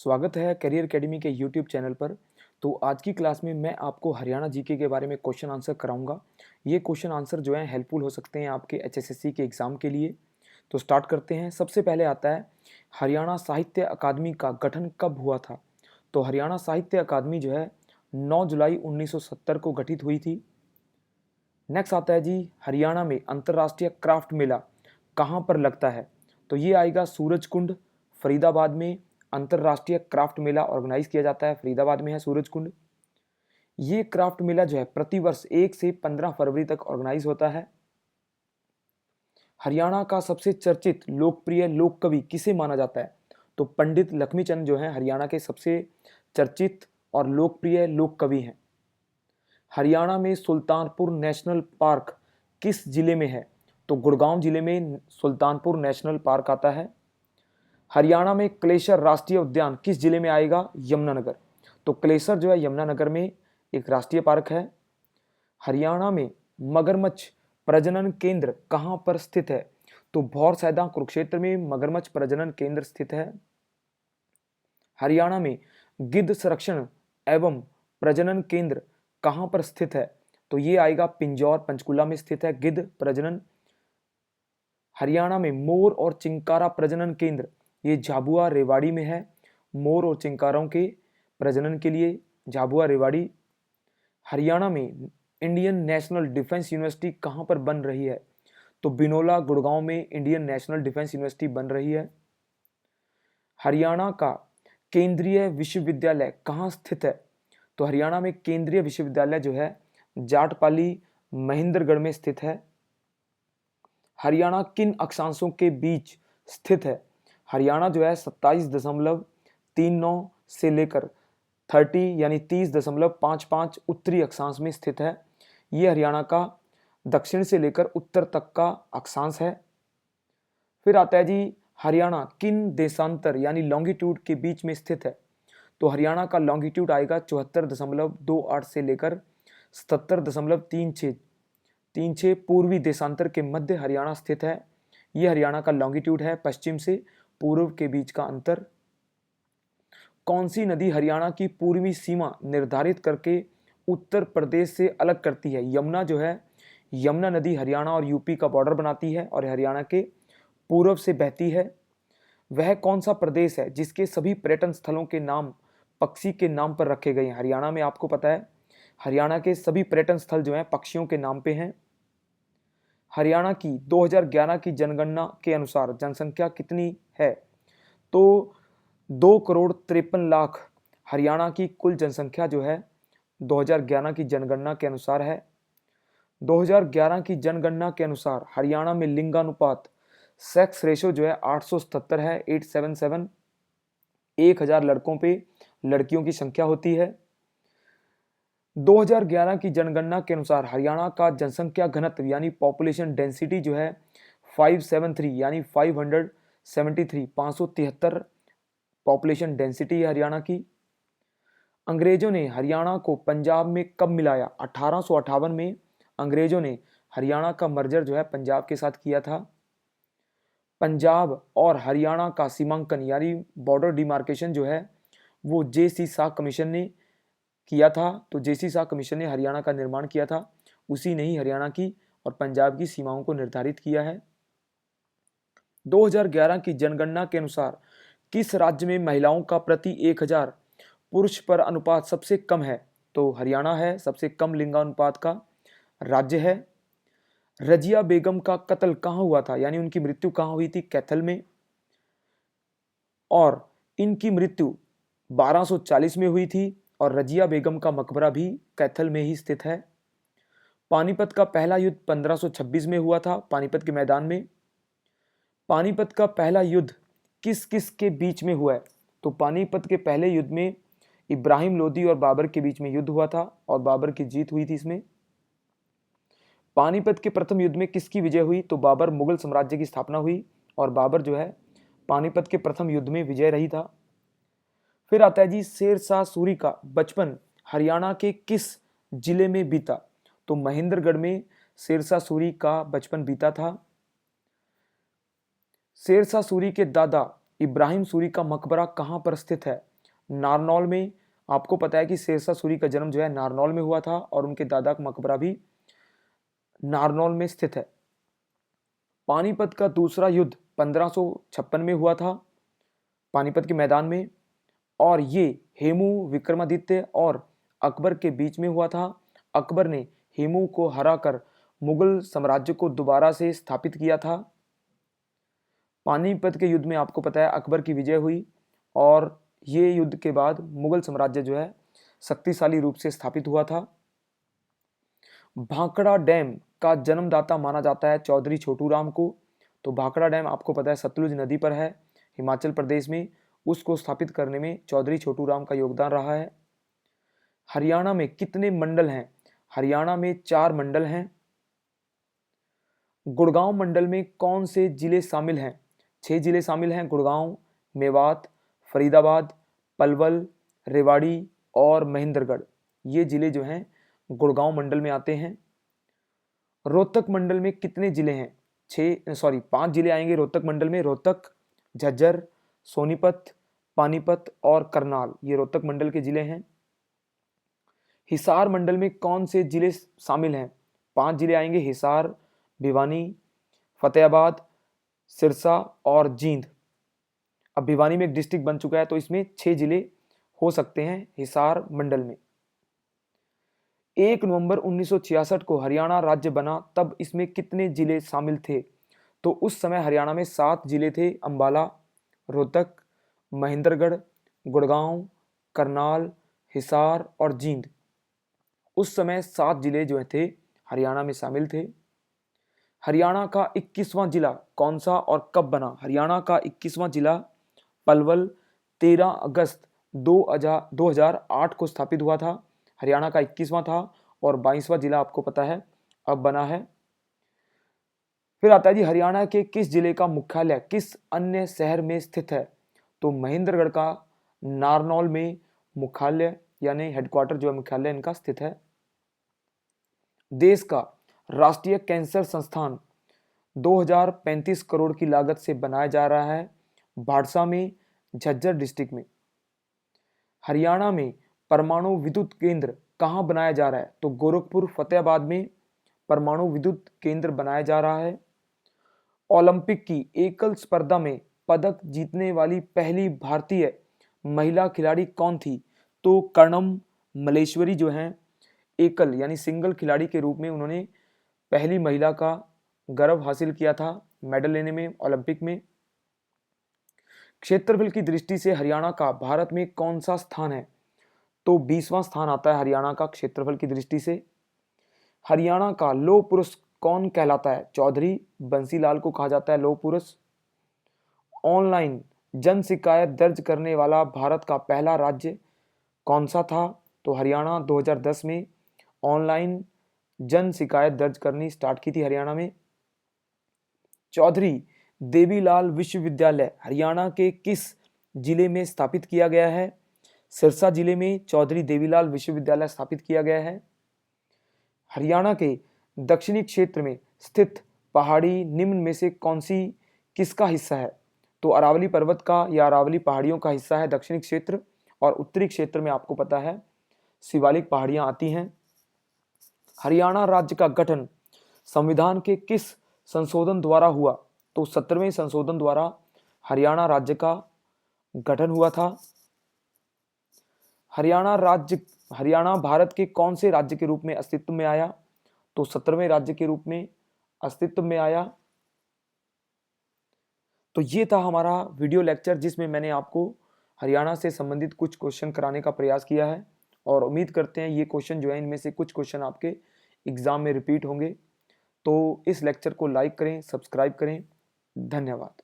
स्वागत है career academy के यूट्यूब चैनल पर। तो आज की क्लास में मैं आपको हरियाणा जीके के बारे में क्वेश्चन आंसर कराऊंगा। ये क्वेश्चन आंसर जो है हेल्पफुल हो सकते हैं आपके एचएसएससी के एग्ज़ाम के लिए। तो स्टार्ट करते हैं। सबसे पहले आता है हरियाणा साहित्य अकादमी का गठन कब हुआ था। तो हरियाणा साहित्य अकादमी जो है 9 जुलाई 1970 को गठित हुई थी। नेक्स्ट आता है जी हरियाणा में अंतर्राष्ट्रीय क्राफ्ट मेला कहाँ पर लगता है। तो ये आएगा सूरजकुंड फरीदाबाद में अंतर्राष्ट्रीय क्राफ्ट मेला ऑर्गेनाइज किया जाता है। फरीदाबाद में है सूरजकुंड। ये क्राफ्ट मेला जो है प्रतिवर्ष 1 से 15 फरवरी तक ऑर्गेनाइज होता है। हरियाणा का सबसे चर्चित लोकप्रिय लोक कवि किसे माना जाता है। तो पंडित लक्ष्मीचंद जो है हरियाणा के सबसे चर्चित और लोकप्रिय लोक कवि हैं। हरियाणा में सुल्तानपुर नेशनल पार्क किस जिले में है। तो गुड़गांव जिले में सुल्तानपुर नेशनल पार्क आता है। हरियाणा में क्लेशर राष्ट्रीय उद्यान किस जिले में आएगा। यमुनानगर। तो क्लेशर जो है यमुनानगर में एक राष्ट्रीय पार्क है। हरियाणा में मगरमच्छ प्रजनन केंद्र कहाँ पर स्थित है। तो भौर सैदा कुरुक्षेत्र में मगरमच्छ प्रजनन केंद्र स्थित है। हरियाणा में गिद्ध संरक्षण एवं प्रजनन केंद्र कहाँ पर स्थित है। तो ये आएगा पिंजौर पंचकुला में स्थित है गिद्ध प्रजनन। हरियाणा में मोर और चिंकारा प्रजनन केंद्र ये झाबुआ रेवाड़ी में है। मोर और चिंकारों के प्रजनन के लिए झाबुआ रेवाड़ी। हरियाणा में इंडियन नेशनल डिफेंस यूनिवर्सिटी कहाँ पर बन रही है। तो बिनोला गुड़गांव में इंडियन नेशनल डिफेंस यूनिवर्सिटी बन रही है। हरियाणा का केंद्रीय विश्वविद्यालय कहाँ स्थित है। तो हरियाणा में केंद्रीय विश्वविद्यालय जो है जाटपाली महेंद्रगढ़ में स्थित है। हरियाणा किन अक्षांशों के बीच स्थित है। हरियाणा जो है 27.39 से लेकर 30 यानी 30.55 उत्तरी अक्षांश में स्थित है। ये हरियाणा का दक्षिण से लेकर उत्तर तक का अक्षांश है। फिर आता है जी हरियाणा किन देशांतर यानी लॉन्गिट्यूड के बीच में स्थित है। तो हरियाणा का लॉन्गिट्यूड आएगा 74.28 से लेकर 77.36 पूर्वी देशांतर के मध्य हरियाणा स्थित है। यह हरियाणा का लॉन्गिट्यूड है पश्चिम से पूर्व के बीच का अंतर। कौन सी नदी हरियाणा की पूर्वी सीमा निर्धारित करके उत्तर प्रदेश से अलग करती है। यमुना जो है यमुना नदी हरियाणा और यूपी का बॉर्डर बनाती है और हरियाणा के पूर्व से बहती है। वह कौन सा प्रदेश है जिसके सभी पर्यटन स्थलों के नाम पक्षी के नाम पर रखे गए हैं। हरियाणा में आपको पता है हरियाणा के सभी पर्यटन स्थल जो हैं पक्षियों के नाम पे हैं। हरियाणा की 2011 की जनगणना के अनुसार जनसंख्या कितनी है। तो 2,53,00,000 हरियाणा की कुल जनसंख्या जो है 2011 की जनगणना के अनुसार है। 2011 की जनगणना के अनुसार हरियाणा में लिंगानुपात सेक्स रेशो जो है 877 है 877। 1000 लड़कों पे लड़कियों की संख्या होती है। 2011 की जनगणना के अनुसार हरियाणा का जनसंख्या घनत्व यानी पॉपुलेशन डेंसिटी जो है 573 यानी 573 पॉपुलेशन डेंसिटी है हरियाणा की। अंग्रेजों ने हरियाणा को पंजाब में कब मिलाया। 1858 में अंग्रेजों ने हरियाणा का मर्जर जो है पंजाब के साथ किया था। पंजाब और हरियाणा का सीमांकन यानी बॉर्डर डिमार्केशन जो है वो जे.सी. शाह कमीशन ने किया था। तो जे.सी. शाह कमीशन ने हरियाणा का निर्माण किया था। उसी ने ही हरियाणा की और पंजाब की सीमाओं को निर्धारित किया है। 2011 की जनगणना के अनुसार किस राज्य में महिलाओं का प्रति 1000 पुरुष पर अनुपात सबसे कम है। तो हरियाणा है सबसे कम लिंगानुपात का राज्य है। रजिया बेगम का कत्ल कहाँ हुआ था यानी उनकी मृत्यु कहाँ हुई थी। कैथल में। और इनकी मृत्यु 1240 में हुई थी और रजिया बेगम का मकबरा भी कैथल में ही स्थित है। पानीपत का पहला युद्ध 1526 में हुआ था पानीपत के मैदान में। पानीपत का पहला युद्ध किस किस के बीच में हुआ है। तो पानीपत के पहले युद्ध में इब्राहिम लोदी और बाबर के बीच में युद्ध हुआ था और बाबर की जीत हुई थी इसमें। पानीपत के प्रथम युद्ध में किसकी विजय हुई। तो बाबर मुगल साम्राज्य की स्थापना हुई और बाबर जो है पानीपत के प्रथम युद्ध में विजय रही था। फिर आता है जी शेर शाह सूरी का बचपन हरियाणा के किस जिले में बीता। तो महेंद्रगढ़ में शेर शाह सूरी का बचपन बीता था। शेर शाह सूरी के दादा इब्राहिम सूरी का मकबरा कहाँ पर स्थित है। नारनौल में आपको पता है कि शेरशाह सूरी का जन्म जो है नारनौल में हुआ था और उनके दादा का मकबरा भी नारनौल में स्थित है। पानीपत का दूसरा युद्ध 1556 में हुआ था पानीपत के मैदान में, और ये हेमू विक्रमादित्य और अकबर के बीच में हुआ था। अकबर ने हेमू को हराकर मुगल साम्राज्य को दोबारा से स्थापित किया था। पानीपत के युद्ध में आपको पता है अकबर की विजय हुई और ये युद्ध के बाद मुगल साम्राज्य जो है शक्तिशाली रूप से स्थापित हुआ था। भाखड़ा डैम का जन्मदाता माना जाता है चौधरी छोटू राम को। तो भाखड़ा डैम आपको पता है सतलुज नदी पर है हिमाचल प्रदेश में, उसको स्थापित करने में चौधरी छोटू राम का योगदान रहा है। हरियाणा में कितने मंडल हैं? हरियाणा में 4 मंडल हैं। गुड़गांव मंडल में कौन से जिले शामिल हैं? 6 जिले शामिल हैं, गुड़गांव, मेवात, फरीदाबाद, पलवल, रेवाड़ी और महेंद्रगढ़। ये जिले जो हैं गुड़गांव मंडल में आते हैं। रोहतक मंडल में कितने जिले हैं? 5 जिले आएंगे रोहतक मंडल में। रोहतक, झज्जर, सोनीपत, पानीपत और करनाल, ये रोहतक मंडल के जिले हैं। हिसार मंडल में कौन से जिले शामिल हैं? 5 जिले आएंगे, हिसार, भिवानी, फतेहाबाद, सिरसा और जींद। अब भिवानी में एक डिस्ट्रिक्ट बन चुका है तो इसमें 6 जिले हो सकते हैं हिसार मंडल में। 1 नवंबर 1966 को हरियाणा राज्य बना, तब इसमें कितने जिले शामिल थे? तो उस समय हरियाणा में 7 जिले थे, अंबाला, रोहतक, महेंद्रगढ़, गुड़गांव, करनाल, हिसार और जींद। उस समय 7 जिले जो थे हरियाणा में शामिल थे। हरियाणा का 21वां जिला कौन सा और कब बना? हरियाणा का 21वां जिला पलवल 13 अगस्त 2008 को स्थापित हुआ था। हरियाणा का 21वां था और 22वां जिला आपको पता है अब बना है। फिर आता है जी हरियाणा के किस जिले का मुख्यालय किस अन्य शहर में स्थित है? तो महेंद्रगढ़ का नारनौल में मुख्यालय यानी हेडक्वार्टर जो है मुख्यालय इनका स्थित है। देश का राष्ट्रीय कैंसर संस्थान 2035 करोड़ की लागत से बनाया जा रहा है भाड़सा में, झज्जर डिस्ट्रिक्ट में। हरियाणा में परमाणु विद्युत केंद्र कहाँ बनाया जा रहा है? तो गोरखपुर, फतेहाबाद में परमाणु विद्युत केंद्र बनाया जा रहा है। ओलंपिक की एकल स्पर्धा में पदक जीतने वाली पहली भारतीय महिला खिलाड़ी कौन थी? तो कर्णम मलेश्वरी जो हैं एकल यानी सिंगल खिलाड़ी के रूप में उन्होंने पहली महिला का गौरव हासिल किया था मेडल लेने में ओलंपिक में। क्षेत्रफल की दृष्टि से हरियाणा का भारत में कौन सा स्थान है? तो 20वां स्थान आता है हरियाणा का क्षेत्रफल की दृष्टि से। हरियाणा का लौह पुरुष कौन कहलाता है? चौधरी बंसीलाल को कहा जाता है लौह पुरुष। ऑनलाइन जन शिकायत दर्ज करने वाला भारत का पहला राज्य कौन सा था? तो हरियाणा 2010 में ऑनलाइन जन शिकायत दर्ज करनी स्टार्ट की थी हरियाणा में। चौधरी देवीलाल विश्वविद्यालय हरियाणा के किस जिले में स्थापित किया गया है? सिरसा जिले में चौधरी देवीलाल विश्वविद्यालय स्थापित किया गया है। हरियाणा के दक्षिणी क्षेत्र में स्थित पहाड़ी निम्न में से कौन सी किसका हिस्सा है? तो अरावली पर्वत का या अरावली पहाड़ियों का हिस्सा है दक्षिणी क्षेत्र, और उत्तरी क्षेत्र में आपको पता है शिवालिक पहाड़ियां आती हैं। हरियाणा राज्य का गठन संविधान के किस संशोधन द्वारा हुआ? तो 17वें संशोधन द्वारा हरियाणा राज्य का गठन हुआ था। हरियाणा भारत के कौन से राज्य के रूप में अस्तित्व में आया? तो 17वें राज्य के रूप में अस्तित्व में आया। तो ये था हमारा वीडियो लेक्चर जिसमें मैंने आपको हरियाणा से संबंधित कुछ क्वेश्चन कराने का प्रयास किया है, और उम्मीद करते हैं ये क्वेश्चन जो है इनमें से कुछ क्वेश्चन आपके एग्जाम में रिपीट होंगे। तो इस लेक्चर को लाइक करें, सब्सक्राइब करें। धन्यवाद।